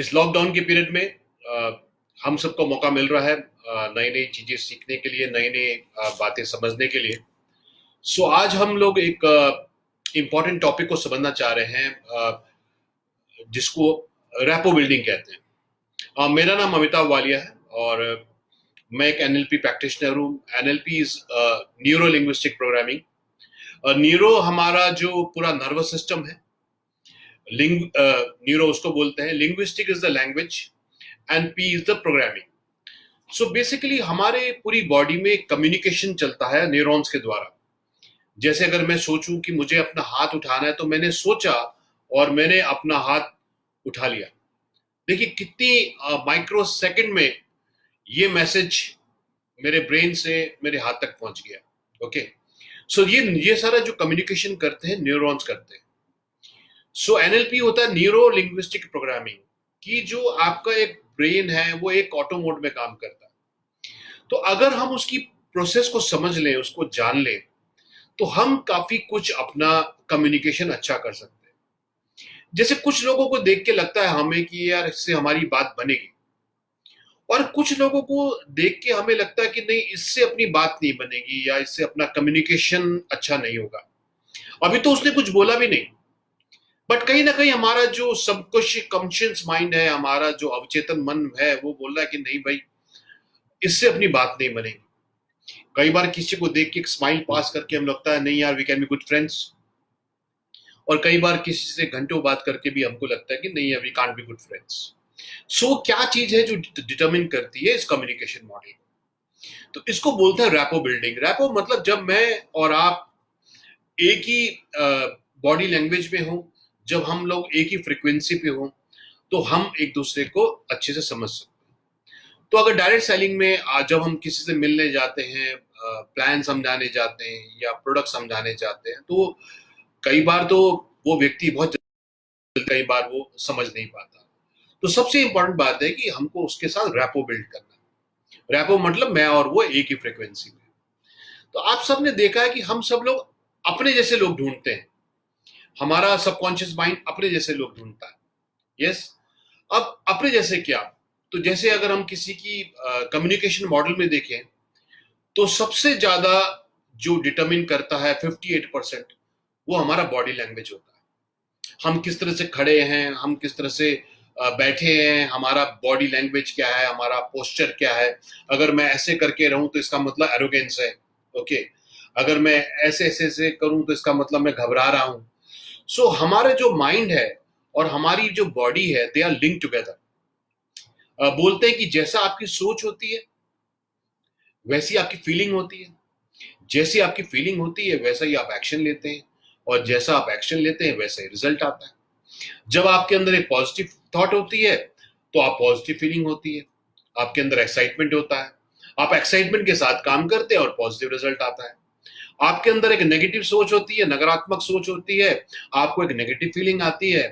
इस लॉकडाउन के पीरियड में हम सबको मौका मिल रहा है नई नई चीजें सीखने के लिए, नई नई बातें समझने के लिए। सो आज हम लोग एक इम्पॉर्टेंट टॉपिक को समझना चाह रहे हैं, जिसको रैपो बिल्डिंग कहते हैं। मेरा नाम अमिताभ वालिया है और मैं एक एनएलपी प्रैक्टिशनर हूँ। NLP is neuro linguistic programming. Neuro हमारा जो पूरा नर्वस सिस्टम है, न्यूरो उसको बोलते हैं। Linguistic is the language and P is the programming. So basically हमारे पूरी बॉडी में कम्युनिकेशन चलता है न्यूरॉन्स के द्वारा। जैसे अगर मैं सोचूं कि मुझे अपना हाथ उठाना है, तो मैंने सोचा और मैंने अपना हाथ उठा लिया। देखिए कितनी माइक्रो सेकंड में ये मैसेज मेरे ब्रेन से मेरे हाथ तक पहुंच गया। ओके, सो ये सारा जो कम्युनिकेशन करते हैं न्यूरॉन्स करते हैं। सो एनएलपी होता है न्यूरो लिंग्विस्टिक प्रोग्रामिंग, कि जो आपका एक ब्रेन है वो एक ऑटो मोड में काम करता है। तो अगर हम उसकी प्रोसेस को समझ लें, उसको जान लें, तो हम काफी कुछ अपना कम्युनिकेशन अच्छा कर सकते हैं। जैसे कुछ लोगों को देख के लगता है हमें कि यार इससे हमारी बात बनेगी, और कुछ लोगों को देख के हमें लगता है कि नहीं, इससे अपनी बात नहीं बनेगी या इससे अपना कम्युनिकेशन अच्छा नहीं होगा। अभी तो उसने कुछ बोला भी नहीं, बट कहीं ना कहीं हमारा जो सबकॉन्शियस माइंड है, हमारा जो अवचेतन मन है, वो बोल रहा है कि नहीं भाई, इससे अपनी बात नहीं बनेगी। कई बार किसी को देख के एक स्माइल पास करके हम लगता है नहीं यार, we can be good friends. और कई बार किसी से घंटों बात करके भी हमको लगता है कि नहीं, we can't be good friends. So क्या चीज है जो डिटरमिन करती है इस कम्युनिकेशन मॉडल? तो इसको बोलते हैं रैपो बिल्डिंग। रैपो मतलब जब मैं और आप एक ही बॉडी लैंग्वेज में हो, जब हम लोग एक ही फ्रिक्वेंसी पे हो, तो हम एक दूसरे को अच्छे से समझ सकते हैं। तो अगर डायरेक्ट सेलिंग में जब हम किसी से मिलने जाते हैं, प्लान समझाने जाते हैं या प्रोडक्ट समझाने जाते हैं, तो कई बार तो वो व्यक्ति बहुत, कई बार वो समझ नहीं पाता। तो सबसे इंपॉर्टेंट बात है कि हमको उसके साथ रैपो बिल्ड करना है। रैपो मतलब मैं और वो एक ही फ्रिक्वेंसी में। तो आप सबने देखा है कि हम सब लोग अपने जैसे लोग ढूंढते हैं। हमारा सबकॉन्शियस माइंड अपने जैसे लोग ढूंढता है। यस। अब अपने जैसे क्या? तो जैसे अगर हम किसी की कम्युनिकेशन मॉडल में देखें, तो सबसे ज्यादा जो डिटरमिन करता है 58%, वो हमारा बॉडी लैंग्वेज होता है। हम किस तरह से खड़े हैं, हम किस तरह से बैठे हैं, हमारा बॉडी लैंग्वेज क्या है, हमारा पोस्चर क्या है। अगर मैं ऐसे करके रहूं तो इसका मतलब एरोगेंस है। ओके, अगर मैं ऐसे ऐसे ऐसे करूं तो इसका मतलब मैं घबरा रहा हूं। सो हमारे जो माइंड है और हमारी जो बॉडी है, दे आर लिंक टुगेदर। बोलते हैं कि जैसा आपकी सोच होती है वैसी आपकी फीलिंग होती है, जैसी आपकी फीलिंग होती है वैसा ही आप एक्शन लेते हैं, और जैसा आप एक्शन लेते हैं वैसा ही रिजल्ट आता है। जब आपके अंदर एक पॉजिटिव थॉट होती है तो आप पॉजिटिव फीलिंग होती है, आपके अंदर एक्साइटमेंट होता है, आप एक्साइटमेंट के साथ काम करते हैं और पॉजिटिव रिजल्ट आता है। आपके अंदर एक नेगेटिव सोच होती है, नकारात्मक सोच होती है, आपको एक नेगेटिव फीलिंग आती है,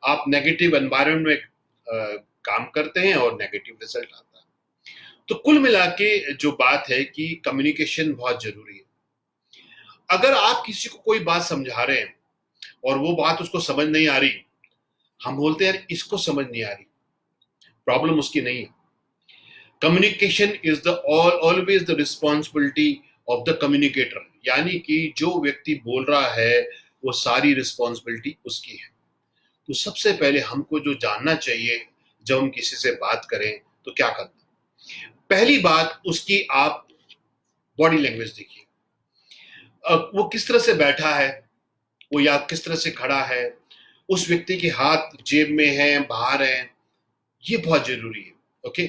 आप नेगेटिव एनवायरनमेंट में काम करते हैं और नेगेटिव रिजल्ट आता है। तो कुल मिला के जो बात है कि कम्युनिकेशन बहुत जरूरी है। अगर आप किसी को कोई बात समझा रहे हैं और वो बात उसको समझ नहीं आ रही, हम बोलते हैं यार इसको समझ नहीं आ रही, प्रॉब्लम उसकी नहीं है। Communication is the always the responsibility of the communicator, यानी कि जो व्यक्ति बोल रहा है वो सारी रिस्पॉन्सिबिलिटी उसकी है। तो सबसे पहले हमको जो जानना चाहिए जब हम किसी से बात करें तो क्या करना। पहली बात, उसकी आप बॉडी लैंग्वेज देखिए। वो किस तरह से बैठा है, वो या किस तरह से खड़ा है, उस व्यक्ति के हाथ जेब में है, बाहर है, ये बहुत जरूरी है। ओके,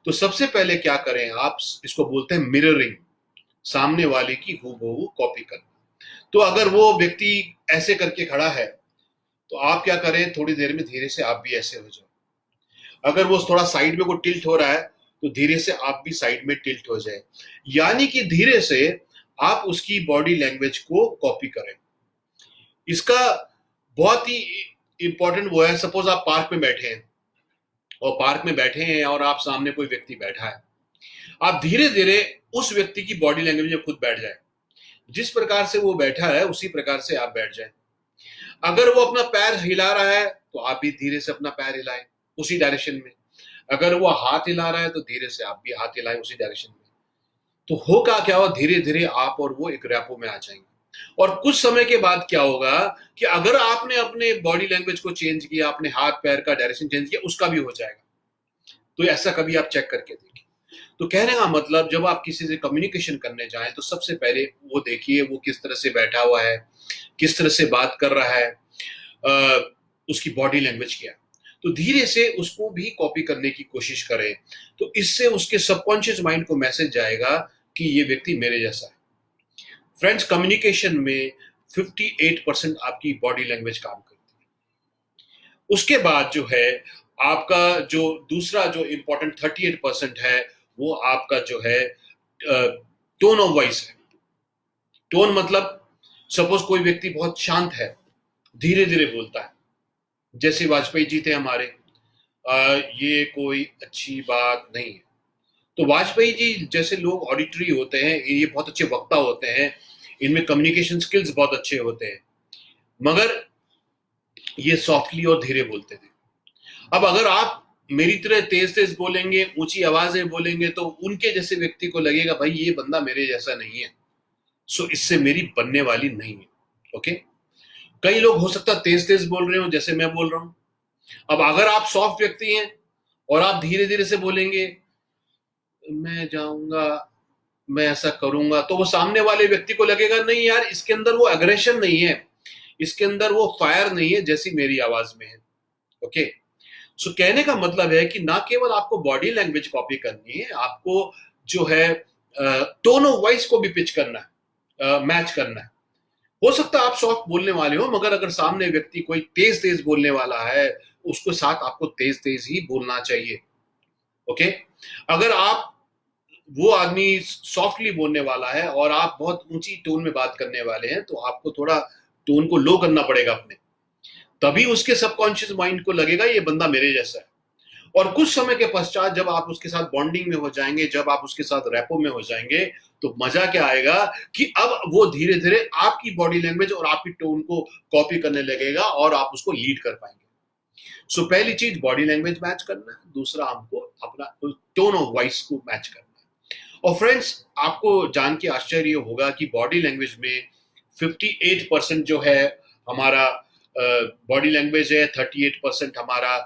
तो सबसे पहले क्या करें, आप इसको बोलते हैं मिररिंग, सामने वाले की हूबहू कॉपी करना। तो अगर वो व्यक्ति ऐसे करके खड़ा है तो आप क्या करें, थोड़ी देर में धीरे से आप भी ऐसे हो जाओ। अगर वो थोड़ा साइड में को टिल्ट हो रहा है तो धीरे से आप भी साइड में टिल्ट हो जाए, यानी कि धीरे से आप उसकी बॉडी लैंग्वेज को कॉपी करें। इसका बहुत ही इंपॉर्टेंट वो है, सपोज आप पार्क में बैठे हैं और पार्क में बैठे हैं और आप सामने कोई व्यक्ति बैठा है, आप धीरे धीरे उस व्यक्ति की बॉडी लैंग्वेज में खुद बैठ जाए। जिस प्रकार से वो बैठा है उसी प्रकार से आप बैठ जाए। अगर वो अपना पैर हिला रहा है तो आप भी धीरे से अपना पैर हिलाएं। उसी डायरेक्शन में। अगर वो हाथ हिला रहा है तो धीरे से आप भी हाथ हिलाएं उसी डायरेक्शन में। तो होगा क्या हो, धीरे धीरे आप और वो एक रैपो में आ जाएंगे। और कुछ समय के बाद क्या होगा कि अगर आपने अपने बॉडी लैंग्वेज को चेंज किया, अपने हाथ पैर का डायरेक्शन चेंज किया, उसका भी हो जाएगा। तो ऐसा कभी आप चेक करके देखिए। तो कहने का मतलब, जब आप किसी से कम्युनिकेशन करने जाएं तो सबसे पहले वो देखिए वो किस तरह से बैठा हुआ है, किस तरह से बात कर रहा है, उसकी बॉडी लैंग्वेज क्या है। तो धीरे से उसको भी कॉपी करने की कोशिश करें। तो इससे उसके सबकॉन्शियस माइंड को मैसेज जाएगा कि ये व्यक्ति मेरे जैसा है। फ्रेंड्स, कम्युनिकेशन में 58% आपकी बॉडी लैंग्वेज काम करती है। उसके बाद जो है आपका जो दूसरा जो इंपॉर्टेंट 38% है, वो आपका जो है टोन ऑफ वॉइस है। टोन मतलब, सपोज कोई व्यक्ति बहुत शांत है, धीरे धीरे बोलता है, जैसे वाजपेयी जी थे हमारे, ये कोई अच्छी बात नहीं है। तो वाजपेयी जी जैसे लोग ऑडिटरी होते हैं, ये बहुत अच्छे वक्ता होते हैं, इनमें कम्युनिकेशन स्किल्स बहुत अच्छे होते हैं, मगर ये सॉफ्टली और धीरे बोलते थे। अब अगर आप मेरी तरह तेज तेज बोलेंगे, ऊंची आवाजें बोलेंगे, तो उनके जैसे व्यक्ति को लगेगा भाई ये बंदा मेरे जैसा नहीं है, सो इससे मेरी बनने वाली नहीं है। ओके, कई लोग हो सकता है तेज तेज बोल रहे हो जैसे मैं बोल रहा हूं। अब अगर आप सॉफ्ट व्यक्ति हैं और आप धीरे धीरे से बोलेंगे, मैं जाऊंगा, मैं ऐसा करूंगा, तो वो सामने वाले व्यक्ति को लगेगा नहीं यार, इसके अंदर वो एग्रेशन नहीं है, इसके अंदर वो फायर नहीं है जैसी मेरी आवाज में है। ओके, सो कहने का मतलब है कि ना केवल आपको बॉडी लैंग्वेज कॉपी करनी है, आपको जो है टोन ऑफ वॉइस को भी पिच करना है, मैच करना है। हो सकता है आप सॉफ्ट बोलने वाले हो, मगर अगर सामने व्यक्ति कोई तेज तेज बोलने वाला है, उसके साथ आपको तेज तेज ही बोलना चाहिए। ओके, अगर आप वो आदमी सॉफ्टली बोलने वाला है और आप बहुत ऊंची टोन में बात करने वाले हैं, तो आपको थोड़ा टोन को लो करना पड़ेगा अपने, तभी उसके सबकॉन्शियस माइंड को लगेगा ये बंदा मेरे जैसा है। और कुछ समय के पश्चात जब आप उसके साथ बॉन्डिंग में हो जाएंगे, जब आप उसके साथ रैपो में हो जाएंगे, तो मजा क्या आएगा कि अब वो धीरे धीरे आपकी बॉडी लैंग्वेज और आपकी टोन को कॉपी करने लगेगा और आप उसको लीड कर पाएंगे। सो पहली चीज बॉडी लैंग्वेज मैच करना है, दूसरा हमको अपना टोन ऑफ वॉइस को मैच करना है। और फ्रेंड्स, आपको जान के आश्चर्य होगा कि बॉडी लैंग्वेज में 58% जो है हमारा बॉडी लैंग्वेज है, 38% हमारा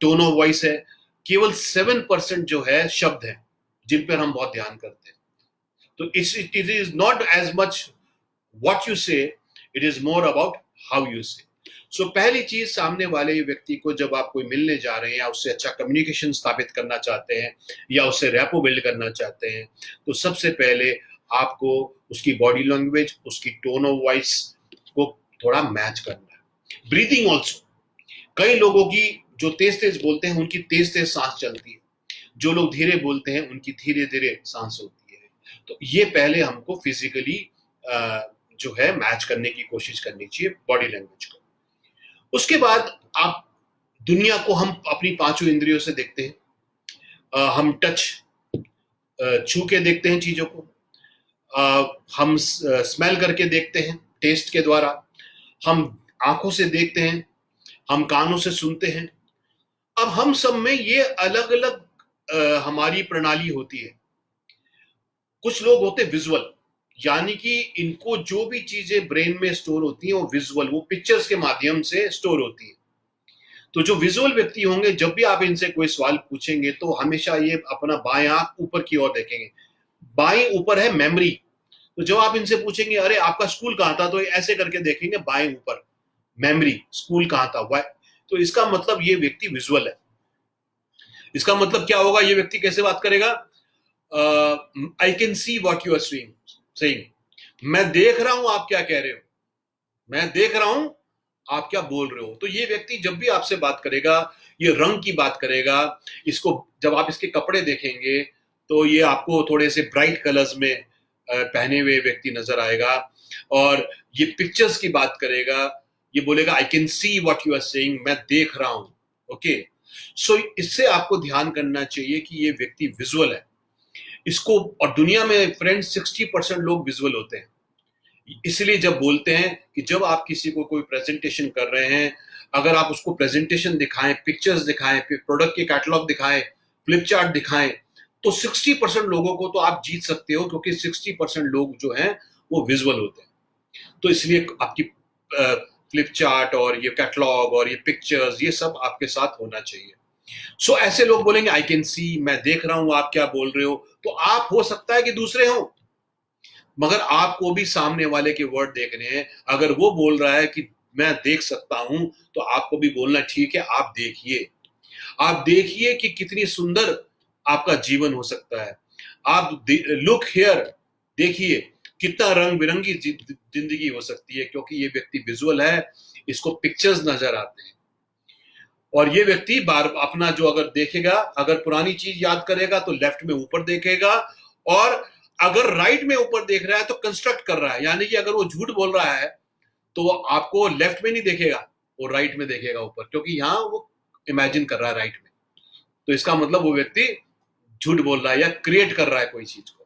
टोन ऑफ वॉइस है, केवल 7% जो है शब्द है जिन पर हम बहुत ध्यान करते हैं। तो it is not as much what you say, it is more about how you say. So पहली चीज, सामने वाले व्यक्ति को जब आप कोई मिलने जा रहे हैं या उससे अच्छा कम्युनिकेशन स्थापित करना चाहते हैं या उससे रैपो बिल्ड करना चाहते हैं, तो सबसे पहले आपको उसकी बॉडी लैंग्वेज, उसकी टोन ऑफ वॉइस को थोड़ा मैच करना है। ब्रीथिंग ऑल्सो, कई लोगों की जो तेज तेज बोलते हैं उनकी तेज तेज सांस चलती है, जो लोग धीरे बोलते हैं उनकी धीरे धीरे सांस होती है। तो ये पहले हमको फिजिकली जो है मैच करने की कोशिश करनी चाहिए बॉडी लैंग्वेज को। उसके बाद आप दुनिया को हम अपनी पांचों इंद्रियों से देखते हैं। हम टच, छू के देखते हैं चीजों को, हम स्मेल करके देखते हैं टेस्ट के द्वारा, हम आंखों से देखते हैं, हम कानों से सुनते हैं। अब हम सब में ये अलग अलग हमारी प्रणाली होती है। कुछ लोग होते विजुअल, यानी कि इनको जो भी चीजें ब्रेन में स्टोर होती हैं वो विजुअल, वो पिक्चर्स के माध्यम से स्टोर होती है। तो जो विजुअल व्यक्ति होंगे, जब भी आप इनसे कोई सवाल पूछेंगे तो हमेशा ये अपना बाएं आंख ऊपर की ओर देखेंगे। बाएं ऊपर है मेमोरी, तो जब आप इनसे पूछेंगे अरे आपका स्कूल कहाँ था, तो ऐसे करके देखेंगे बाएं ऊपर, मेमोरी, स्कूल कहाँ था, वाई। तो इसका मतलब ये व्यक्ति विजुअल है। इसका मतलब क्या होगा, ये व्यक्ति कैसे बात करेगा, I can see what you are saying, मैं देख रहा हूं आप क्या कह रहे हो, मैं देख रहा हूं आप क्या बोल रहे हो। तो ये व्यक्ति जब भी आपसे बात करेगा, ये रंग की बात करेगा। इसको जब आप इसके कपड़े देखेंगे तो ये आपको थोड़े से ब्राइट कलर्स में पहने हुए व्यक्ति नजर आएगा। और ये पिक्चर्स की बात करेगा, ये बोलेगा I can see what you are saying, मैं देख रहा हूं। ओके, सो इससे आपको ध्यान करना चाहिए कि ये व्यक्ति विजुअल है। इसको, और दुनिया में फ्रेंड्स 60% लोग विजुअल होते हैं। इसलिए जब बोलते हैं कि जब आप किसी को कोई प्रेजेंटेशन कर रहे हैं, अगर आप उसको प्रेजेंटेशन दिखाएं, पिक्चर्स दिखाएं, प्रोडक्ट के कैटलॉग दिखाएं, फ्लिप चार्ट दिखाएं, तो 60% लोगों को तो आप जीत सकते हो, क्योंकि 60% लोग जो हैं वो विजुअल होते हैं। तो इसलिए आपकी फ्लिप चार्ट और ये कैटलॉग और ये पिक्चर्स, ये सब आपके साथ होना चाहिए। सो ऐसे लोग बोलेंगे आई कैन सी, मैं देख रहा हूं आप क्या बोल रहे हो, तो आप हो सकता है कि दूसरे हो, मगर आपको भी सामने वाले के वर्ड देखने हैं। अगर वो बोल रहा है कि मैं देख सकता हूं, तो आपको भी बोलना ठीक है, आप देखिए, आप देखिए कि कितनी सुंदर आपका जीवन हो सकता है। आप लुक हियर, देखिए कितना रंग बिरंगी जिंदगी हो सकती है, क्योंकि ये व्यक्ति विजुअल है, इसको पिक्चर्स नजर आते हैं। और ये व्यक्ति बार अपना जो अगर देखेगा, अगर पुरानी चीज याद करेगा तो लेफ्ट में ऊपर देखेगा, और अगर राइट में ऊपर देख रहा है तो कंस्ट्रक्ट कर रहा है, यानी कि अगर वो झूठ बोल रहा है तो आपको लेफ्ट में नहीं देखेगा, वो राइट में देखेगा ऊपर, क्योंकि यहां वो इमेजिन कर रहा है राइट में। तो इसका मतलब वो व्यक्ति झूठ बोल रहा है या क्रिएट कर रहा है कोई चीज को।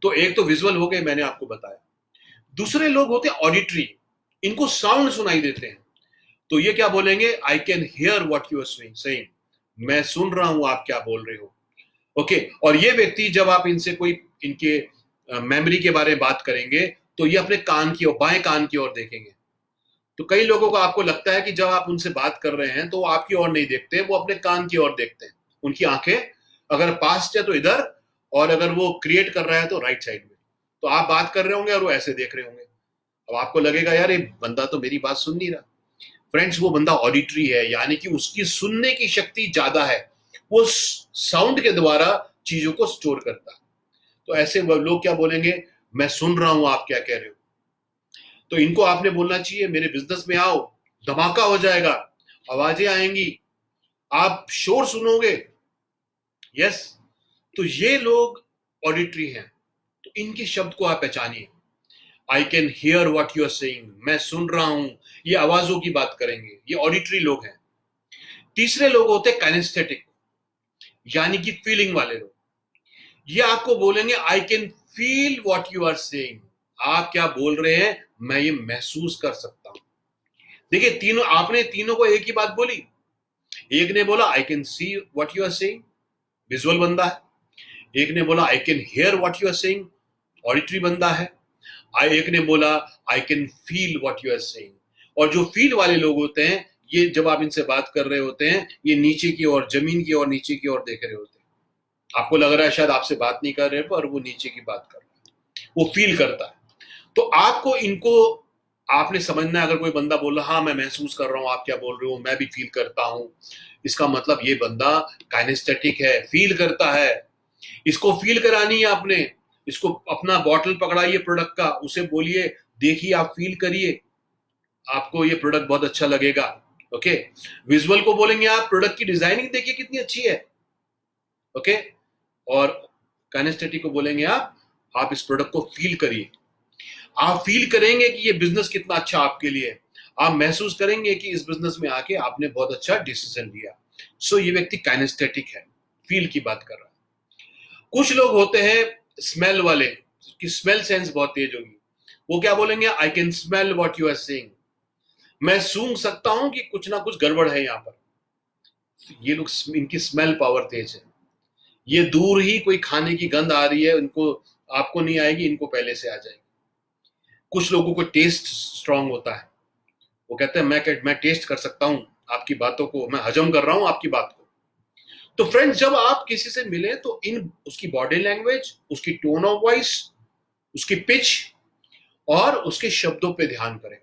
तो एक तो विजुअल हो गए, मैंने आपको बताया। दूसरे लोग होते हैं ऑडिटरी, इनको साउंड सुनाई देते हैं। तो ये क्या बोलेंगे, I can hear what you are saying, मैं सुन रहा हूं आप क्या बोल रहे हो। ओके, और ये व्यक्ति जब आप इनसे कोई इनके मेमोरी के बारे में बात करेंगे, तो ये अपने कान की ओर, बाएं कान की ओर देखेंगे। तो कई लोगों को आपको लगता है कि जब आप उनसे बात कर रहे हैं तो वो आपकी ओर नहीं देखते, वो अपने कान की ओर देखते हैं। उनकी आंखें अगर पास्ट है तो इधर, और अगर वो क्रिएट कर रहा है तो राइट साइड में। तो आप बात कर रहे होंगे और वो ऐसे देख रहे होंगे। अब आपको लगेगा यार ये बंदा तो मेरी बात सुन नहीं रहा। फ्रेंड्स, वो बंदा ऑडिटरी है, यानी कि उसकी सुनने की शक्ति ज्यादा है, वो साउंड के द्वारा चीजों को स्टोर करता है। तो ऐसे लोग क्या बोलेंगे, मैं सुन रहा हूं आप क्या कह रहे हो। तो इनको आपने बोलना चाहिए मेरे बिजनेस में आओ, धमाका हो जाएगा, आवाजें आएंगी, आप शोर सुनोगे। यस, तो ये लोग ऑडिटरी हैं। तो इनके शब्द को आप पहचानिए। I can hear what you are saying, मैं सुन रहा हूं, ये आवाजों की बात करेंगे, ये ऑडिटरी लोग हैं। तीसरे लोग होते हैं काइनेस्थेटिक, यानी कि फीलिंग वाले लोग। ये आपको बोलेंगे I can feel what you are saying, आप क्या बोल रहे हैं मैं ये महसूस कर सकता हूं। देखिए, तीनों आपने तीनों को एक ही बात बोली। एक ने बोला I can see what you are saying, visual बंदा है। एक ने बोला I can hear what you are saying, auditory बंदा है। एक ने बोला I can feel what you are saying. और जो फील वाले लोग होते हैं, ये जब आप इनसे बात कर रहे होते हैं, ये नीचे की ओर, जमीन की ओर, नीचे की ओर देख रहे होते हैं। आपको लग रहा है शायद आपसे बात नहीं कर रहे, पर वो नीचे की बात कर रहा है, वो फील करता है। तो आपको इनको आपने समझना है। अगर कोई बंदा बोल रहा हाँ मैं महसूस कर रहा हूं आप क्या बोल रहे हो, मैं भी फील करता हूं, इसका मतलब ये बंदा काइनेस्थेटिक है, फील करता है। इसको फील करानी है आपने। इसको अपना बॉटल पकड़ाइए प्रोडक्ट का, उसे बोलिए देखिए आप फील करिए, आपको ये प्रोडक्ट बहुत अच्छा लगेगा। ओके, विजुअल को बोलेंगे आप प्रोडक्ट की डिजाइनिंग देखिए कितनी अच्छी है। ओके, और काइनेस्थेटिक को बोलेंगे आप इस प्रोडक्ट को फील करिए। आप फील करेंगे कि ये बिजनेस कितना अच्छा आपके लिए है। आप महसूस करेंगे कि इस बिजनेस में आके आपने बहुत अच्छा डिसीजन लिया। सो ये व्यक्ति काइनेस्थेटिक है, फील की बात कर रहा है। कुछ लोग होते हैं स्मेल वाले, कि स्मेल सेंस बहुत तेज होगी। वो क्या बोलेंगे, I can smell what you are saying, मैं सूंघ सकता हूं कि कुछ ना कुछ गड़बड़ है यहां पर। ये लोग, इनकी स्मेल पावर तेज है। ये दूर ही कोई खाने की गंध आ रही है, इनको आपको नहीं आएगी, इनको पहले से आ जाएगी। कुछ लोगों को टेस्ट स्ट्रांग होता है, वो कहते हैं मैं टेस्ट कर सकता हूं आपकी बातों को, मैं हजम कर रहा हूं आपकी बात को। तो फ्रेंड्स, जब आप किसी से मिले तो इन उसकी बॉडी लैंग्वेज, उसकी टोन ऑफ वॉइस, उसकी पिच और उसके शब्दों पे ध्यान करें।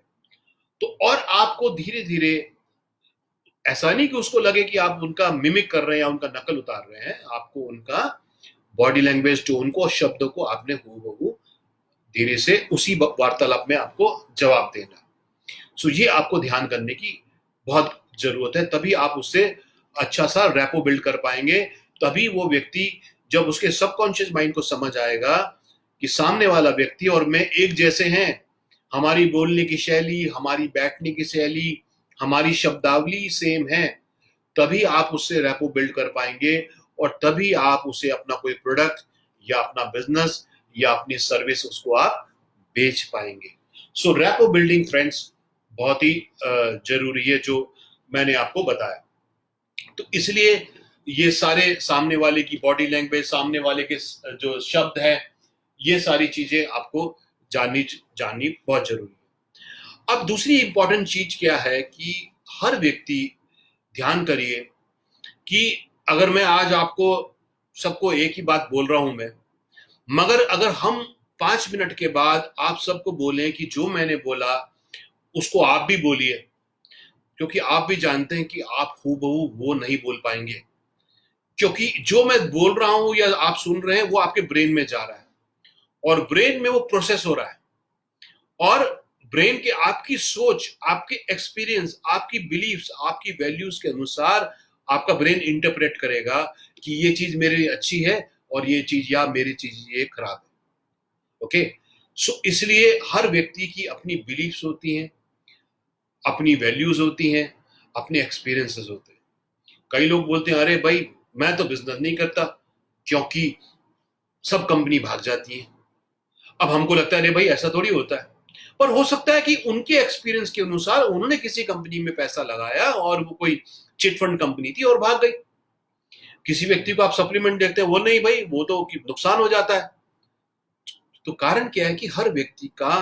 तो और आपको धीरे धीरे, ऐसा नहीं कि उसको लगे कि आप उनका मिमिक कर रहे हैं या उनका नकल उतार रहे हैं, आपको उनका बॉडी लैंग्वेज, टोन को और शब्दों को आपने हूबहू धीरे से उसी वार्तालाप में आपको जवाब देना। सो ये आपको ध्यान करने की बहुत जरूरत है, तभी आप उससे अच्छा सा रैपो बिल्ड कर पाएंगे। तभी वो व्यक्ति, जब उसके सबकॉन्शियस माइंड को समझ आएगा कि सामने वाला व्यक्ति और मैं एक जैसे हैं, हमारी बोलने की शैली, हमारी बैठने की शैली, हमारी शब्दावली सेम है, तभी आप उससे रैपो बिल्ड कर पाएंगे। और तभी आप उसे अपना कोई प्रोडक्ट या अपना बिजनेस या अपनी सर्विस उसको आप बेच पाएंगे। सो रैपो बिल्डिंग फ्रेंड्स बहुत ही जरूरी है जो मैंने आपको बताया। तो इसलिए ये सारे सामने वाले की बॉडी लैंग्वेज, सामने वाले के जो शब्द है, ये सारी चीजें आपको जाननी जाननी बहुत जरूरी है। अब दूसरी इंपॉर्टेंट चीज क्या है कि हर व्यक्ति, ध्यान करिए कि अगर मैं आज आपको सबको एक ही बात बोल रहा हूं मैं, मगर अगर हम 5 मिनट के बाद आप सबको बोलें कि जो मैंने बोला उसको आप भी बोलिए, क्योंकि आप भी जानते हैं कि आप हूबहू वो नहीं बोल पाएंगे, क्योंकि जो मैं बोल रहा हूं या आप सुन रहे हैं वो आपके ब्रेन में जा रहा है और ब्रेन में वो प्रोसेस हो रहा है, और ब्रेन के आपकी सोच, आपके एक्सपीरियंस, आपकी बिलीफ्स, आपकी वैल्यूज के अनुसार आपका ब्रेन इंटरप्रेट करेगा कि ये चीज मेरे लिए अच्छी है और ये चीज, या मेरी चीज ये खराब है। ओके, सो इसलिए हर व्यक्ति की अपनी बिलीफ्स होती हैं, अपनी वैल्यूज होती हैं, अपने एक्सपीरियंसेस होते हैं। कई लोग बोलते हैं अरे भाई मैं तो बिजनेस नहीं करता क्योंकि सब कंपनी भाग जाती है। अब हमको लगता है अरे भाई ऐसा थोड़ी होता है, पर हो सकता है कि उनके एक्सपीरियंस के अनुसार उन्होंने किसी कंपनी में पैसा लगाया और वो कोई चिट फंड कंपनी थी और भाग गई। किसी व्यक्ति को आप सप्लीमेंट देखते हैं, वो नहीं भाई, वो तो नुकसान हो जाता है। तो कारण क्या है कि हर व्यक्ति का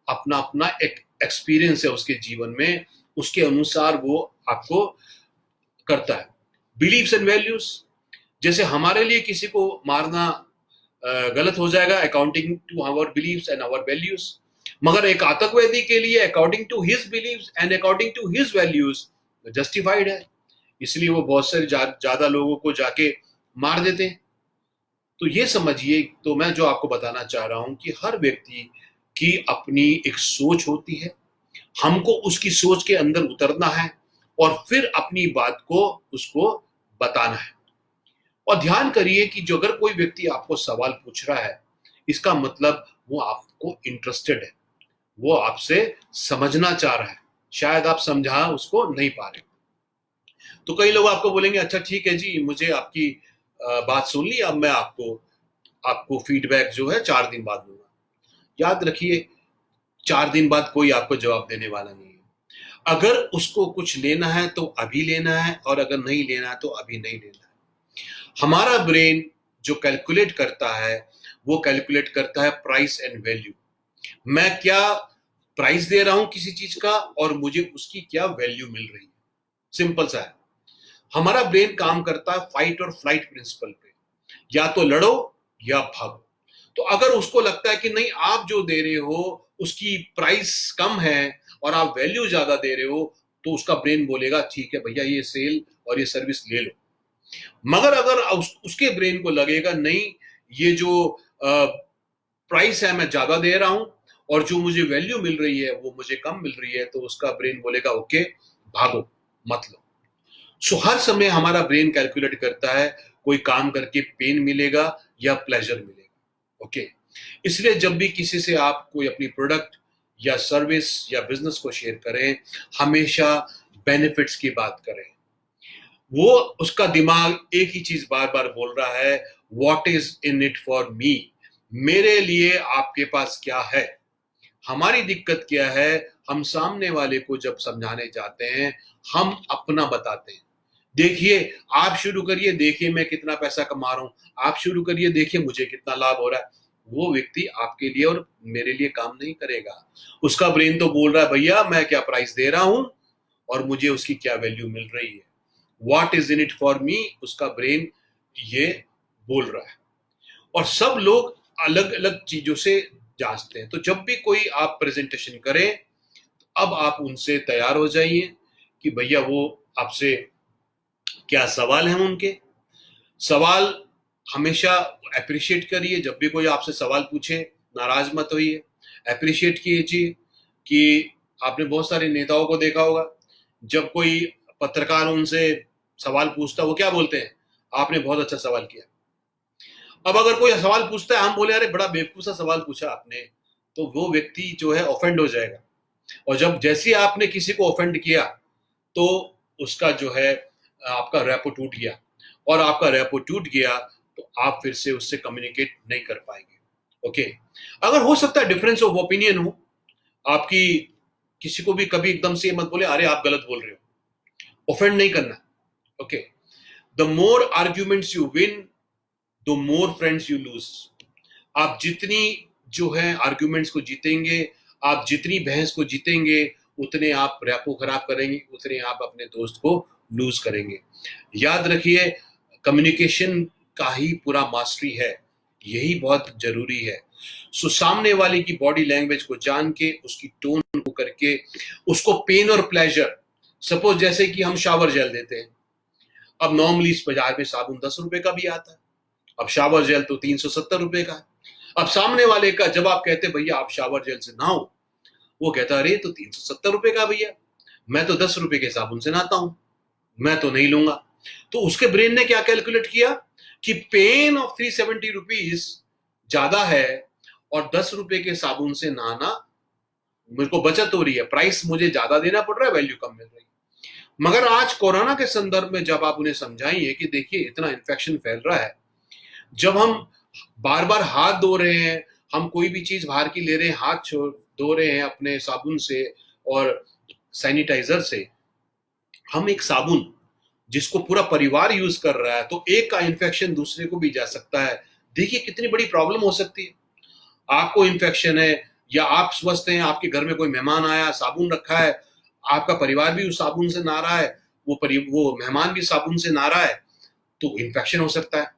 अपना अपना एक एक्सपीरियंस है उसके जीवन में, उसके अनुसार वो आपको करता है। बिलीव्स एंड वैल्यूज, जैसे हमारे लिए किसी को मारना गलत हो जाएगा according to our beliefs and our values, मगर एक आतंकवादी के लिए according to his beliefs and according to his values justified है, इसलिए वो बहुत सारे ज्यादा लोगों को जाके मार देते हैं। तो ये समझिए, तो मैं जो आपको बताना चाह रहा हूं कि हर व्यक्ति की अपनी एक सोच होती है, हमको उसकी सोच के अंदर उतरना है और फिर अपनी बात को उसको बताना है। और ध्यान करिए कि जो अगर कोई व्यक्ति आपको सवाल पूछ रहा है, इसका मतलब वो आपको इंटरेस्टेड है, वो आपसे समझना चाह रहा है, शायद आप समझा उसको नहीं पा रहे। तो कई लोग आपको बोलेंगे अच्छा ठीक है जी, मुझे आपकी बात सुन ली, अब मैं आपको आपको फीडबैक जो है 4 दिन बाद दूंगा। याद रखिए, 4 दिन बाद कोई आपको जवाब देने वाला नहीं है। अगर उसको कुछ लेना है तो अभी लेना है, और अगर नहीं लेना है तो अभी नहीं लेना है। हमारा ब्रेन जो कैलकुलेट करता है, वो कैलकुलेट करता है प्राइस एंड वैल्यू। मैं क्या प्राइस दे रहा हूं किसी चीज का और मुझे उसकी क्या वैल्यू मिल रही है। सिंपल सा है। हमारा ब्रेन काम करता है फाइट और फ्लाइट प्रिंसिपल पे, या तो लड़ो या भागो। तो अगर उसको लगता है कि नहीं, आप जो दे रहे हो उसकी प्राइस कम है और आप वैल्यू ज्यादा दे रहे हो, तो उसका ब्रेन बोलेगा ठीक है भैया, ये सेल और ये सर्विस ले लो। मगर अगर उसके ब्रेन को लगेगा नहीं, ये जो प्राइस है मैं ज्यादा दे रहा हूं और जो मुझे वैल्यू मिल रही है वो मुझे कम मिल रही है, तो उसका ब्रेन बोलेगा ओके, भागो, मत लो। सो हर समय हमारा ब्रेन कैलकुलेट करता है कोई काम करके पेन मिलेगा या प्लेजर मिलेगा। ओके, इसलिए जब भी किसी से आप कोई अपनी प्रोडक्ट या सर्विस या बिजनेस को शेयर करें, हमेशा बेनिफिट्स की बात करें। वो उसका दिमाग एक ही चीज बार बार बोल रहा है, what is in it for me, मेरे लिए आपके पास क्या है। हमारी दिक्कत क्या है, हम सामने वाले को जब समझाने जाते हैं हम अपना बताते हैं। देखिए, आप शुरू करिए, देखिए मैं कितना पैसा कमा रहा हूं, आप शुरू करिए, देखिए मुझे कितना लाभ हो रहा है। वो व्यक्ति आपके लिए और मेरे लिए काम नहीं करेगा। उसका ब्रेन तो बोल रहा है भैया मैं क्या प्राइस दे रहा हूं और मुझे उसकी क्या वैल्यू मिल रही है, what is in it for me, उसका ब्रेन ये बोल रहा है। और सब लोग अलग अलग चीजों से जांचते हैं। तो जब भी कोई आप प्रेजेंटेशन करें, अब आप उनसे तैयार हो जाइए कि भैया वो आपसे क्या सवाल हैं उनके। सवाल हमेशा अप्रिशिएट करिए, जब भी कोई आपसे सवाल पूछे नाराज मत होइए, अप्रिशिएट कीजिए। कि आपने बहुत सारे नेताओं को देखा होगा, जब कोई पत्रकार उनसे सवाल पूछता वो क्या बोलते हैं, आपने बहुत अच्छा सवाल किया। अब अगर कोई सवाल पूछता है, हम बोले अरे बड़ा बेवकूफ सा सवाल पूछा आपने, तो वो व्यक्ति जो है ऑफेंड हो जाएगा। और जब जैसे आपने किसी को ऑफेंड किया, तो उसका जो है आपका रेपो टूट गया, और आपका रेपो टूट गया तो आप फिर से उससे कम्युनिकेट नहीं कर पाएंगे। ओके, अगर हो सकता है डिफरेंस ऑफ ओपिनियन हो आपकी किसी को भी कभी एकदम से मत बोले अरे आप गलत बोल रहे हो, ऑफेंड नहीं करना। Okay, the more arguments you win, the more friends you lose. आप जितनी जो है आर्ग्यूमेंट्स को जीतेंगे, आप जितनी बहस को जीतेंगे, उतने आप रैपो खराब करेंगे, उतने आप अपने दोस्त को लूज करेंगे। याद रखिए, कम्युनिकेशन का ही पूरा मास्टरी है, यही बहुत जरूरी है। सो सामने वाले की बॉडी लैंग्वेज को जान के, उसकी टोन को करके, उसको पेन और प्लेजर, सपोज जैसे कि हम शावर जेल देते हैं, अब नॉर्मली इस बाजार में साबुन 10 रुपए का भी आता है, अब शावर जेल तो 370 रुपए का है। अब सामने वाले का जब आप कहते भैया आप शावर जेल से नहाओ, वो कहता अरे तो 370 रुपए का भैया, मैं तो 10 रुपए के साबुन से नहाता हूं, मैं तो नहीं लूंगा। तो उसके ब्रेन ने क्या कैलकुलेट किया कि पेन ऑफ 370 रुपीज ज्यादा है और 10 रुपए के साबुन से नहाना मेरे को बचत हो रही है, प्राइस मुझे ज्यादा देना पड़ रहा है, वैल्यू कम मिल रही है। मगर आज कोरोना के संदर्भ में जब आप उन्हें समझाइए कि देखिए इतना इन्फेक्शन फैल रहा है, जब हम बार बार हाथ धो रहे हैं, हम कोई भी चीज बाहर की ले रहे हैं, हाथ धो रहे हैं अपने साबुन से और सैनिटाइजर से, हम एक साबुन जिसको पूरा परिवार यूज कर रहा है, तो एक का इन्फेक्शन दूसरे को भी जा सकता है। देखिए कितनी बड़ी प्रॉब्लम हो सकती है। आपको इन्फेक्शन है या आप स्वस्थ हैं, आपके घर में कोई मेहमान आया, साबुन रखा है, आपका परिवार भी उस साबुन से नहा रहा है, वो मेहमान भी साबुन से नहा रहा है, तो इन्फेक्शन हो सकता है।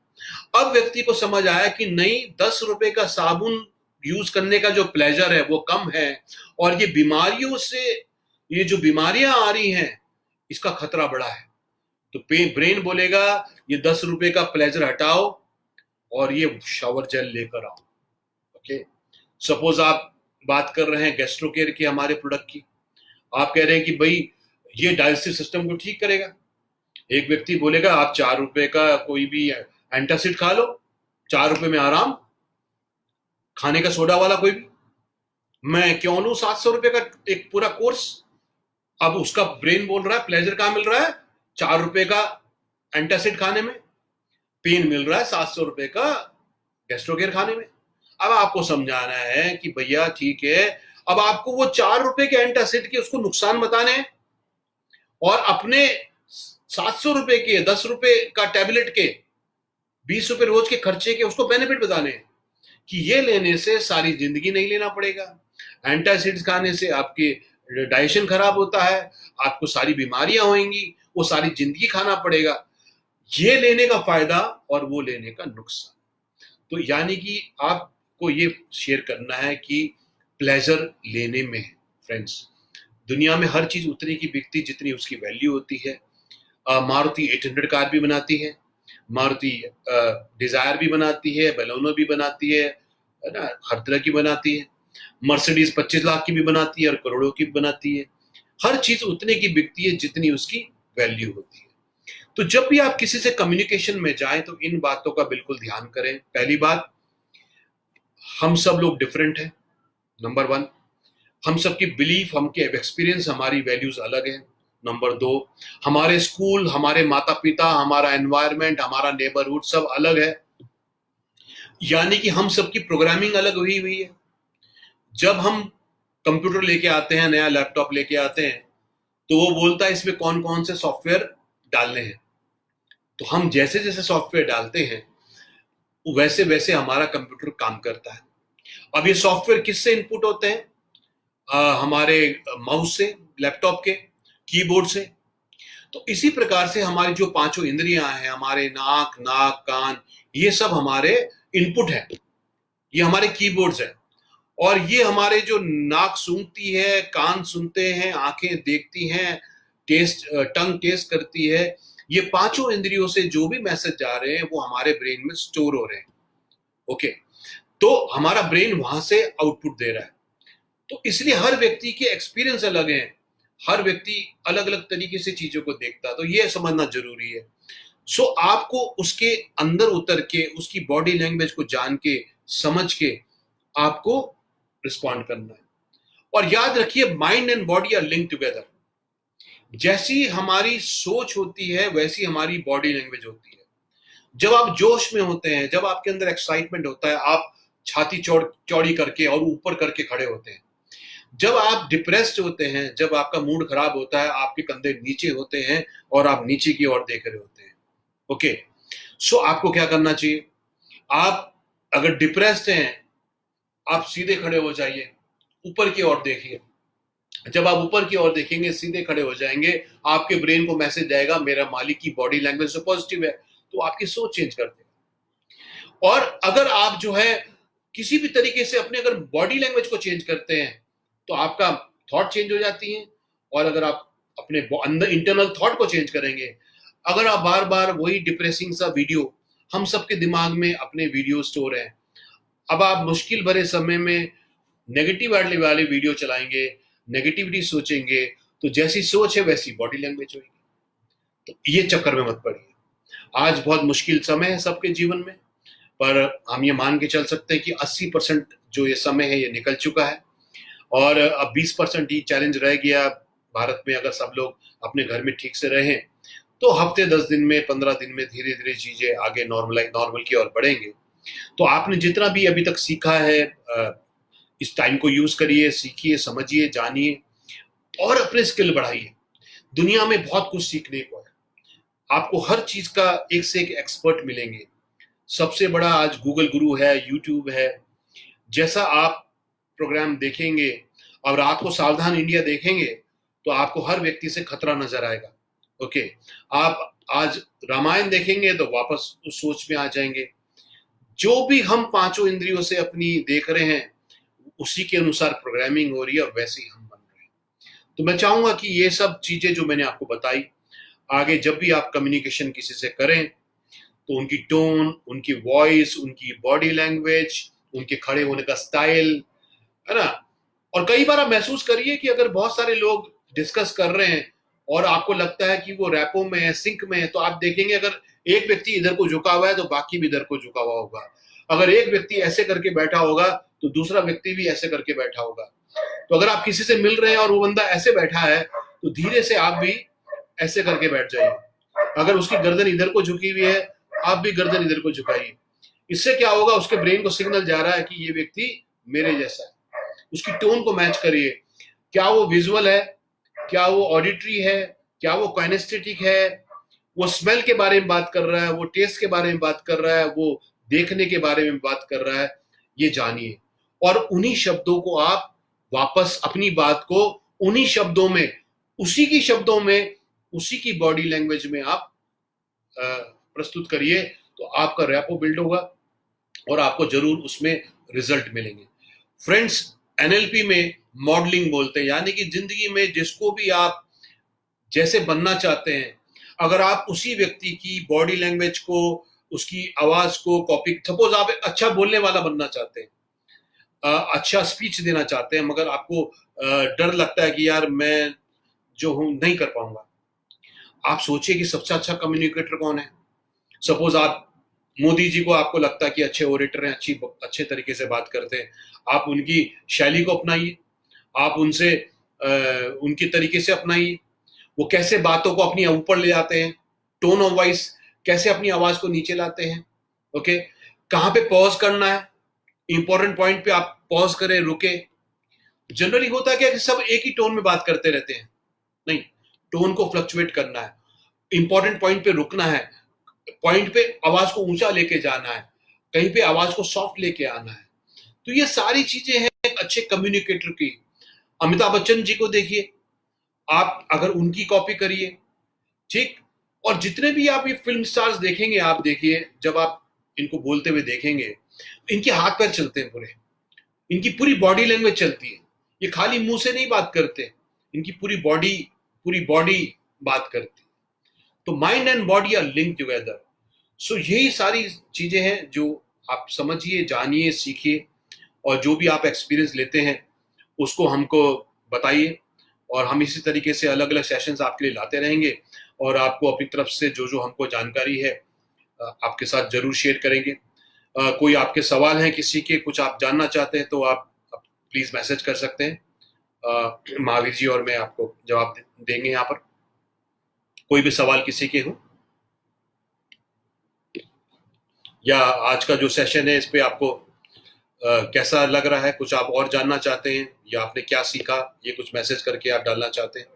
अब व्यक्ति को समझ आया कि नहीं, 10 रुपए का साबुन यूज करने का जो प्लेजर है वो कम है, और ये बीमारियों से, ये जो बीमारियां आ रही हैं, इसका खतरा बड़ा है। तो ब्रेन बोलेगा ये 10 रुपए का प्लेजर हटाओ और ये शावर जेल लेकर आओ। ओके, सपोज आप बात कर रहे हैं गैस्ट्रोकेयर की, हमारे प्रोडक्ट की, आप कह रहे हैं कि भाई ये डाइजेस्टिव सिस्टम को ठीक करेगा। एक व्यक्ति बोलेगा आप 4 रुपए का कोई भी एंटासिड खा लो, 4 रुपए में आराम, खाने का सोडा वाला कोई भी, मैं क्यों लूं 700 रुपए का एक पूरा कोर्स। अब उसका ब्रेन बोल रहा है प्लेजर कहां मिल रहा है, 4 रुपए का एंटासिड खाने में, पेन मिल रहा है 700 रुपए का गैस्ट्रोकेयर खाने में। अब आपको समझाना है कि भैया ठीक है, अब आपको वो 4 रुपए के एंटासिड के उसको नुकसान बताने हैं, और अपने 700 रुपए के 10 रुपए का टैबलेट के 20 रुपए रोज के खर्चे के उसको बेनिफिट बताने हैं कि ये लेने से सारी जिंदगी नहीं लेना पड़ेगा, एंटासिड्स खाने से आपके डाइजेशन खराब होता है, आपको सारी बीमारियां होंगी, वो सारी जिंदगी खाना पड़ेगा, ये लेने का फायदा और वो लेने का नुकसान। तो यानी कि आपको ये शेयर करना है कि प्लेजर लेने में है फ्रेंड्स। दुनिया में हर चीज उतनी की बिकती जितनी उसकी वैल्यू होती है। मारुति 800 कार भी बनाती है, मारुति डिजायर भी बनाती है, बेलोनो भी बनाती है ना, हर तरह की बनाती है। मर्सिडीज 25 लाख की भी बनाती है और करोड़ों की भी बनाती है। हर चीज उतने की बिकती है जितनी उसकी वैल्यू होती है। तो जब भी आप किसी से कम्युनिकेशन में जाएं तो इन बातों का बिल्कुल ध्यान करें। पहली बात, हम सब लोग डिफरेंट हैं, नंबर 1। हम सबकी बिलीफ, हमके एक्सपीरियंस, हमारी वैल्यूज अलग है, नंबर 2। हमारे स्कूल, हमारे माता पिता, हमारा एनवायरनमेंट, हमारा नेबरहुड सब अलग है, यानी कि हम सबकी प्रोग्रामिंग अलग हुई हुई है। जब हम कंप्यूटर लेके आते हैं, नया लैपटॉप लेके आते हैं, तो वो बोलता है इसमें कौन कौन से सॉफ्टवेयर डालने हैं, तो हम जैसे जैसे सॉफ्टवेयर डालते हैं वैसे वैसे हमारा कंप्यूटर काम करता है। अब ये सॉफ्टवेयर किससे इनपुट होते हैं? हमारे माउस से, लैपटॉप के कीबोर्ड से। तो इसी प्रकार से हमारी जो 5 इंद्रियां हैं, हमारे नाक, कान, ये सब हमारे इनपुट है, ये हमारे कीबोर्ड्स हैं। और ये हमारे जो नाक सूंघती है, कान सुनते हैं, आंखें देखती हैं, टंग टेस्ट करती है, ये 5 इंद्रियों से जो भी मैसेज जा रहे हैं वो हमारे ब्रेन में स्टोर हो रहे हैं। ओके, तो हमारा ब्रेन वहां से आउटपुट दे रहा है। तो इसलिए हर व्यक्ति के एक्सपीरियंस अलग हैं, हर व्यक्ति अलग अलग तरीके से चीजों को देखता है, तो ये समझना जरूरी है। सो आपको उसके अंदर उतर के, उसकी बॉडी लैंग्वेज को जान के, समझ के आपको रिस्पॉन्ड करना है। और याद रखिए, mind and body are link together. जैसी हमारी सोच होती है वैसी हमारी बॉडी लैंग्वेज होती है। जब आप जोश में होते हैं, जब आपके अंदर एक्साइटमेंट होता है, आप छाती चौड़ी करके और ऊपर करके खड़े होते हैं। जब आप डिप्रेस्ड होते हैं, जब आपका मूड खराब होता है, आपके कंधे नीचे होते हैं और आप नीचे की ओर देख रहे होते हैं। ओके, सो आपको क्या करना चाहिए? आप अगर डिप्रेस्ड हैं, आप सीधे खड़े हो जाइए, ऊपर की ओर देखिए। जब आप ऊपर की ओर देखेंगे, सीधे खड़े हो जाएंगे, आपके ब्रेन को मैसेज जाएगा मेरा मालिक की बॉडी लैंग्वेज तो पॉजिटिव है, तो आपकी सोच चेंज कर देगा। और अगर आप जो है किसी भी तरीके से अपने अगर बॉडी लैंग्वेज को चेंज करते हैं, तो आपका थॉट चेंज हो जाती है। और अगर आप अपने अंदर इंटरनल थॉट को चेंज करेंगे, अगर आप बार बार वही डिप्रेसिंग सा वीडियो, हम सबके दिमाग में अपने वीडियो स्टोर है, अब आप मुश्किल भरे समय में नेगेटिव वाले वाले वीडियो चलाएंगे, नेगेटिविटी सोचेंगे, तो जैसी सोच है वैसी बॉडी लैंग्वेज होगी। तो ये चक्कर में मत पड़िए। आज बहुत मुश्किल समय है सबके जीवन में, पर हम ये मान के चल सकते हैं कि 80% जो ये समय है ये निकल चुका है, और अब 20% ही चैलेंज रह गया। भारत में अगर सब लोग अपने घर में ठीक से रहें, तो हफ्ते 10 दिन में, 15 दिन में धीरे धीरे चीजें आगे नॉर्मल की ओर बढ़ेंगे। तो आपने जितना भी अभी तक सीखा है, इस टाइम को यूज करिए, सीखिए, समझिए, जानिए और अपने स्किल बढ़ाइए। दुनिया में बहुत कुछ सीखने को है, आपको हर चीज का एक से एक एक्सपर्ट मिलेंगे। सबसे बड़ा आज गूगल गुरु है, यूट्यूब है। जैसा आप प्रोग्राम देखेंगे और रात को सावधान इंडिया देखेंगे, तो आपको हर व्यक्ति से खतरा नजर आएगा। ओके, आप आज रामायण देखेंगे तो वापस उस सोच में आ जाएंगे। जो भी हम पांचों इंद्रियों से अपनी देख रहे हैं, उसी के अनुसार प्रोग्रामिंग हो रही है और वैसे ही हम बन रहे हैं। तो मैं चाहूंगा कि ये सब चीजें जो मैंने आपको बताई, आगे जब भी आप कम्युनिकेशन किसी से करें, तो उनकी टोन, उनकी वॉइस, उनकी बॉडी लैंग्वेज, उनके खड़े होने का स्टाइल, है ना। और कई बार आप महसूस करिए कि अगर बहुत सारे लोग डिस्कस कर रहे हैं और आपको लगता है कि वो रैपो में है, सिंक में है, तो आप देखेंगे अगर एक व्यक्ति इधर को झुका हुआ है तो बाकी भी इधर को झुका हुआ होगा। अगर एक व्यक्ति ऐसे करके बैठा होगा तो दूसरा व्यक्ति भी ऐसे करके बैठा होगा। तो अगर आप किसी से मिल रहे हैं और वो बंदा ऐसे बैठा है, तो धीरे से आप भी ऐसे करके बैठ जाइए। अगर उसकी गर्दन इधर को झुकी हुई है, आप भी गर्दन इधर को झुकाइए। इससे क्या होगा, उसके ब्रेन को सिग्नल जा रहा है कि ये व्यक्ति मेरे जैसा है। उसकी टोन को मैच करिए। क्या वो विजुअल है, क्या वो ऑडिटरी है, क्या वो काइनेस्थेटिक है, वो स्मेल के बारे में बात कर रहा है, वो टेस्ट के बारे में बात कर रहा है, वो देखने के बारे में बात कर रहा है, ये जानिए। और उन्हीं शब्दों को आप वापस अपनी बात को उन्हीं शब्दों में, उसी की शब्दों में, उसी की बॉडी लैंग्वेज में आप प्रस्तुत करिए। तो आपका रैपो बिल्ड होगा और आपको जरूर उसमें रिजल्ट मिलेंगे। फ्रेंड्स, एनएलपी में मॉडलिंग बोलते हैं, यानी कि जिंदगी में जिसको भी आप जैसे बनना चाहते हैं, अगर आप उसी व्यक्ति की बॉडी लैंग्वेज को, उसकी आवाज को कॉपी, सपोज आप अच्छा बोलने वाला बनना चाहते हैं, अच्छा स्पीच देना चाहते हैं, मगर आपको डर लगता है कि यार मैं जो हूं नहीं कर पाऊंगा। आप सोचिए कि सबसे अच्छा कम्युनिकेटर कौन है। सपोज आप मोदी जी को आपको लगता है कि अच्छे ओरेटर हैं, अच्छे तरीके से बात करते हैं, आप उनकी शैली को अपनाइए, आप उनसे उनकी तरीके से अपनाइए। वो कैसे बातों को अपनी ऊपर ले जाते हैं, टोन ऑफ वॉइस, कैसे अपनी आवाज को नीचे लाते हैं। ओके, कहाँ पे पॉज करना है, इंपॉर्टेंट पॉइंट पे आप पॉज करें, रुके। जनरली होता है क्या कि सब एक ही टोन में बात करते रहते हैं, नहीं, टोन को फ्लक्चुएट करना है, इंपॉर्टेंट पॉइंट पे रुकना है, पॉइंट पे आवाज को ऊंचा लेके जाना है, कहीं पे आवाज को सॉफ्ट लेके आना है। तो ये सारी चीजें हैं एक अच्छे कम्युनिकेटर की। अमिताभ बच्चन जी को देखिए, आप अगर उनकी कॉपी करिए, ठीक। और जितने भी आप ये फिल्म स्टार्स देखेंगे, आप देखिए जब आप इनको बोलते हुए देखेंगे, इनके हाथ पैर चलते हैं पूरे, इनकी पूरी बॉडी लैंग्वेज चलती है। ये खाली मुंह से नहीं बात करते, इनकी पूरी बॉडी बात करती है। तो mind and body are link together. So यही सारी चीजें हैं जो आप समझिए, जानिए, सीखिए, और जो भी आप एक्सपीरियंस लेते हैं उसको हमको बताइए। और हम इसी तरीके से अलग अलग सेशंस आपके लिए लाते रहेंगे, और आपको अपनी तरफ से जो जो हमको जानकारी है आपके साथ जरूर शेयर करेंगे। कोई आपके सवाल हैं, किसी के कुछ आप जानना चाहते हैं, तो आप प्लीज मैसेज कर सकते हैं। महावीर जी और मैं आपको जवाब देंगे यहाँ पर, कोई भी सवाल किसी के हो, या आज का जो सेशन है इस पे आपको कैसा लग रहा है? कुछ आप और जानना चाहते हैं या आपने क्या सीखा, ये कुछ मैसेज करके आप डालना चाहते हैं?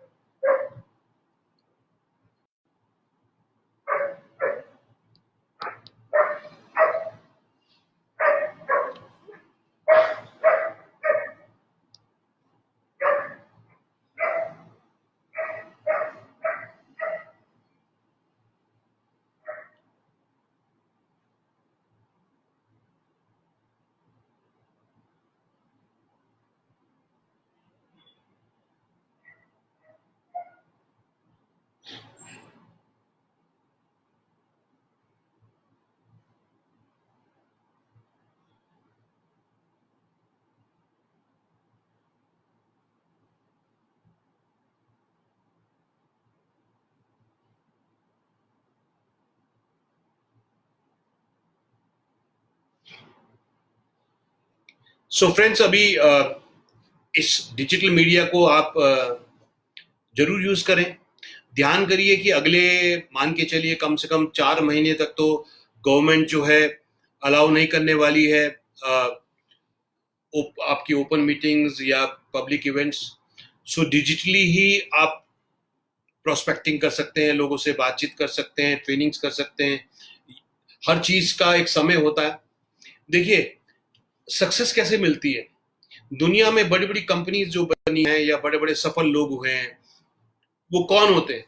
सो फ्रेंड्स, अभी इस डिजिटल मीडिया को आप जरूर यूज करें। ध्यान करिए कि अगले, मान के चलिए, कम से कम 4 महीने तक तो गवर्नमेंट जो है अलाउ नहीं करने वाली है आपकी ओपन मीटिंग्स या पब्लिक इवेंट्स। सो डिजिटली ही आप प्रोस्पेक्टिंग कर सकते हैं, लोगों से बातचीत कर सकते हैं, ट्रेनिंग्स कर सकते हैं। हर चीज का एक समय होता है। देखिए, सक्सेस कैसे मिलती है? दुनिया में बड़ी बड़ी कंपनीज जो बनी हैं या बड़े बड़े सफल लोग हुए हैं, वो कौन होते हैं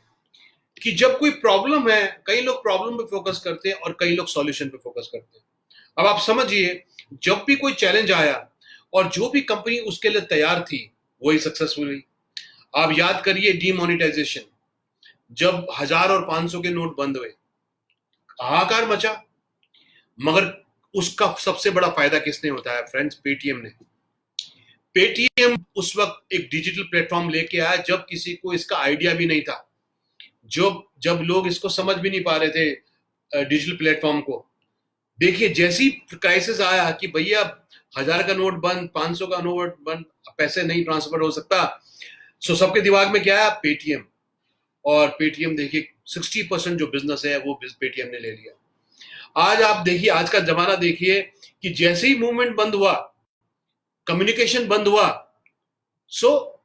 कि जब कोई प्रॉब्लम है, कई लोग प्रॉब्लम पे फोकस करते हैं और कई लोग सॉल्यूशन पे फोकस करते हैं। अब आप समझिए, जब भी कोई चैलेंज आया और जो भी कंपनी उसके लिए तैयार थी, वही सक्सेसफुल हुई। आप याद करिए डीमोनेटाइजेशन, जब 1000 और 500 के नोट बंद हुए, हाहाकार मचा। मगर उसका सबसे बड़ा फायदा किसने उठाया फ्रेंड्स? पेटीएम ने। पेटीएम उस वक्त एक डिजिटल प्लेटफॉर्म लेके आया जब किसी को इसका आइडिया भी नहीं था, जब लोग इसको समझ भी नहीं पा रहे थे डिजिटल प्लेटफॉर्म को। देखिए, जैसी क्राइसिस आया कि भैया 1000 का नोट बंद, 500 का नोट बंद, पैसे नहीं ट्रांसफर हो सकता, सो सबके दिमाग में क्या है? पेटीएम। और पेटीएम देखिए 60% जो बिजनेस है वो पेटीएम ने ले लिया। आज आप देखिए, आज का जमाना देखिए कि जैसे ही मूवमेंट बंद हुआ, कम्युनिकेशन बंद हुआ, सो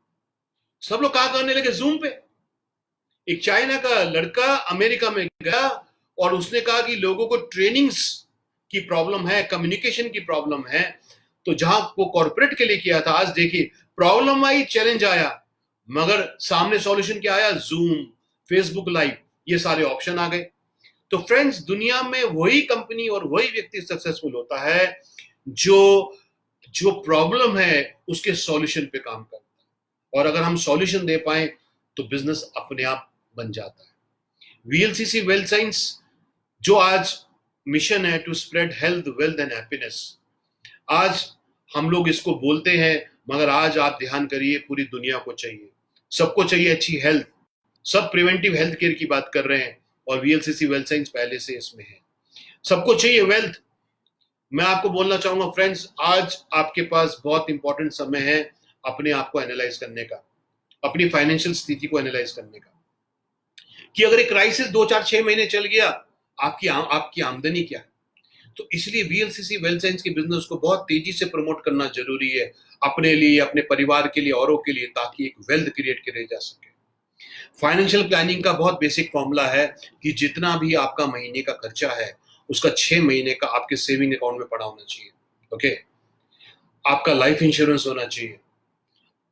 सब लोग कहा करने लगे? जूम पे। एक चाइना का लड़का अमेरिका में गया और उसने कहा कि लोगों को ट्रेनिंग्स की प्रॉब्लम है, कम्युनिकेशन की प्रॉब्लम है। तो जहां वो कॉर्पोरेट के लिए किया था, आज देखिए प्रॉब्लम आई, चैलेंज आया, मगर सामने सॉल्यूशन क्या आया? जूम, फेसबुक लाइव, ये सारे ऑप्शन आ गए। तो फ्रेंड्स, दुनिया में वही कंपनी और वही व्यक्ति सक्सेसफुल होता है जो जो प्रॉब्लम है उसके सॉल्यूशन पे काम करता है। और अगर हम सॉल्यूशन दे पाए तो बिजनेस अपने आप बन जाता है। वीएलसीसी वेल्थ साइंस जो आज मिशन है to spread health, wealth and happiness, आज हम लोग इसको बोलते हैं, मगर आज आप ध्यान करिए, पूरी दुनिया को चाहिए, सबको चाहिए अच्छी हेल्थ। सब प्रिवेंटिव हेल्थ केयर की बात कर रहे हैं और वीएलसीसी वेल्थ साइंस पहले से इसमें है। सबको चाहिए वेल्थ। मैं आपको बोलना चाहूंगा फ्रेंड्स, आज आपके पास बहुत इंपॉर्टेंट समय है अपने आप को एनालाइज करने का, अपनी फाइनेंशियल स्थिति को एनालाइज करने का, कि अगर एक क्राइसिस 2 4 6 महीने चल गया, आपकी आमदनी क्या है? तो इसलिए वीएलसीसी वेल्थ साइंस के बिजनेस को बहुत तेजी से प्रमोट करना जरूरी है, अपने लिए, अपने परिवार के लिए, औरों के लिए, ताकि एक वेल्थ क्रिएट किया जा सके। फाइनेंशियल प्लानिंग का बहुत बेसिक फॉर्मूला है कि जितना भी आपका महीने का खर्चा है, उसका 6 महीने का आपके सेविंग अकाउंट में पड़ा होना चाहिए। ओके, आपका लाइफ इंश्योरेंस होना चाहिए।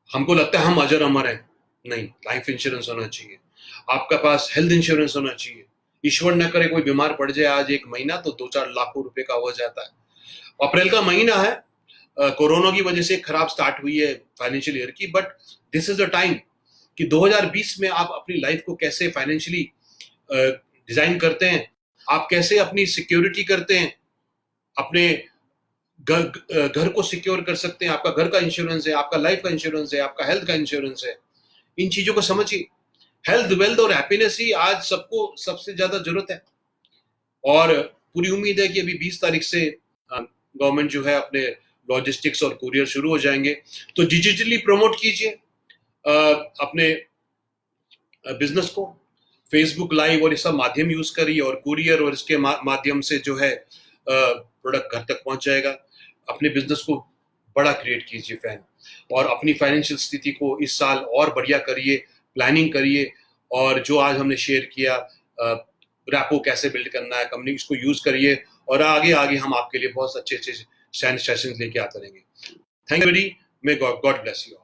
हमको लगता है हम अजर अमर हैं, नहीं, लाइफ इंश्योरेंस होना चाहिए। आपका पास हेल्थ इंश्योरेंस होना चाहिए। ईश्वर न करे कोई बीमार पड़ जाए आज 1 महीना, तो 2 4 लाख रुपए का हो जाता है। अप्रैल का महीना है, कोरोना की वजह से खराब स्टार्ट हुई है फाइनेंशियल ईयर की, but this is the time कि 2020 में आप अपनी लाइफ को कैसे फाइनेंशियली डिजाइन करते हैं, आप कैसे अपनी सिक्योरिटी करते हैं, अपने घर को सिक्योर कर सकते हैं। आपका घर का इंश्योरेंस है, आपका लाइफ का इंश्योरेंस है, आपका हेल्थ का इंश्योरेंस है। इन चीजों को समझिए। हेल्थ, वेल्थ और हैप्पीनेस ही आज सबको सबसे ज्यादा जरूरत है। और पूरी उम्मीद है कि अभी 20 तारीख से गवर्नमेंट जो है अपने लॉजिस्टिक्स और कुरियर शुरू हो जाएंगे, तो डिजिटली प्रमोट कीजिए अपने बिजनेस को। फेसबुक लाइव और ये सब माध्यम यूज करिए, और कुरियर और इसके माध्यम से जो है प्रोडक्ट घर तक पहुंच जाएगा। अपने बिजनेस को बड़ा क्रिएट कीजिए फैन, और अपनी फाइनेंशियल स्थिति को इस साल और बढ़िया करिए, प्लानिंग करिए, और जो आज हमने शेयर किया रैपो कैसे बिल्ड करना है कंपनी, इसको यूज करिए, और आगे आगे हम आपके लिए बहुत अच्छे अच्छे सेशंस लेके आते रहेंगे। Thank you very, may God bless you.